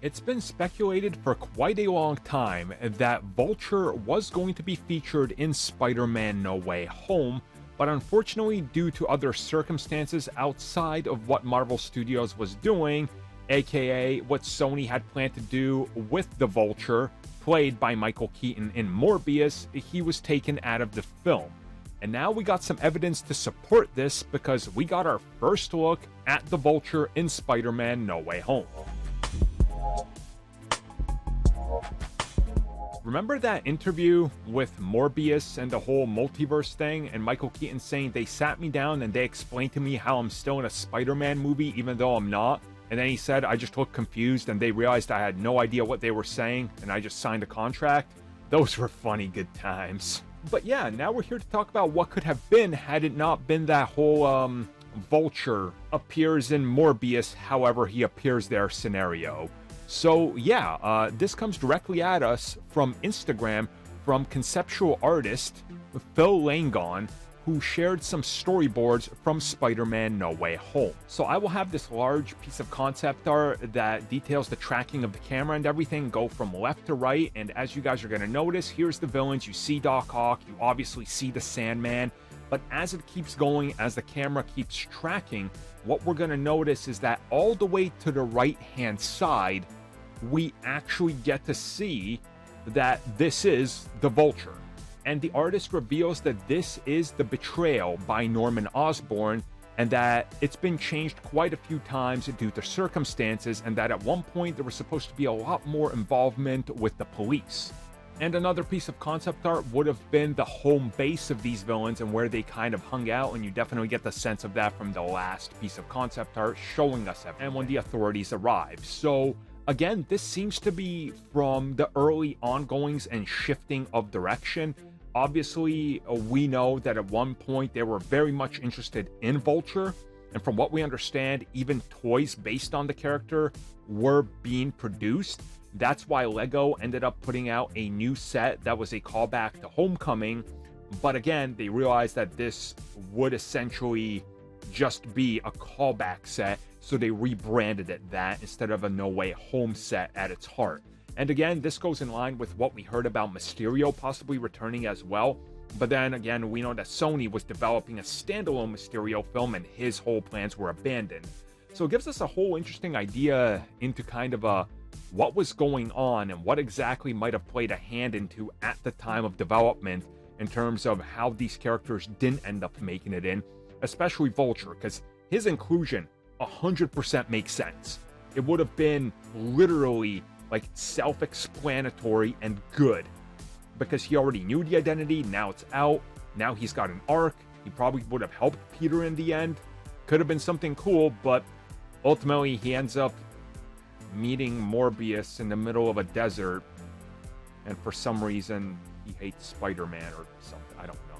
It's been speculated for quite a long time that Vulture was going to be featured in Spider-Man No Way Home, but unfortunately, due to other circumstances outside of what Marvel Studios was doing, aka what Sony had planned to do with the Vulture, played by Michael Keaton in Morbius, he was taken out of the film. And now we got some evidence to support this because we got our first look at the Vulture in Spider-Man No Way Home. Remember that interview with Morbius and the whole multiverse thing, and Michael Keaton saying they sat me down and they explained to me how I'm still in a Spider-Man movie even though I'm not? And then he said I just looked confused and they realized I had no idea what they were saying and I just signed a contract? Those were funny good times. But yeah, now we're here to talk about what could have been had it not been that whole Vulture appears in Morbius however he appears there scenario. So yeah, this comes directly at us from Instagram from conceptual artist Phil Langon, who shared some storyboards from Spider-Man No Way Home. So I will have this large piece of concept art that details the tracking of the camera and everything go from left to right, and as you guys are going to notice, here's the villains. You see Doc Ock, you obviously see the Sandman, but as it keeps going, as the camera keeps tracking, what we're going to notice is that all the way to the right-hand side, we actually get to see that this is the Vulture. And the artist reveals that this is the Betrayal by Norman Osborn, and that it's been changed quite a few times due to circumstances, and that at one point there was supposed to be a lot more involvement with the police. And another piece of concept art would have been the home base of these villains and where they kind of hung out, and you definitely get the sense of that from the last piece of concept art showing us everything, and when the authorities arrive. So again, this seems to be from the early ongoings and shifting of direction. Obviously, we know that at one point they were very much interested in Vulture, and from what we understand, even toys based on the character were being produced. That's why Lego ended up putting out a new set that was a callback to Homecoming, but again, they realized that this would essentially just be a callback set, so they rebranded it that instead of a No Way Home set at its heart. And again, this goes in line with what we heard about Mysterio possibly returning as well. But then again, we know that Sony was developing a standalone Mysterio film and his whole plans were abandoned. So it gives us a whole interesting idea into kind of what was going on and what exactly might have played a hand into at the time of development in terms of how these characters didn't end up making it in, especially Vulture, because his inclusion 100% makes sense. It would have been literally like self-explanatory and good because he already knew the identity. Now it's out. Now he's got an arc. He probably would have helped Peter in the end. Could have been something cool, but ultimately he ends up meeting Morbius in the middle of a desert, and for some reason he hates Spider-Man or something. I don't know.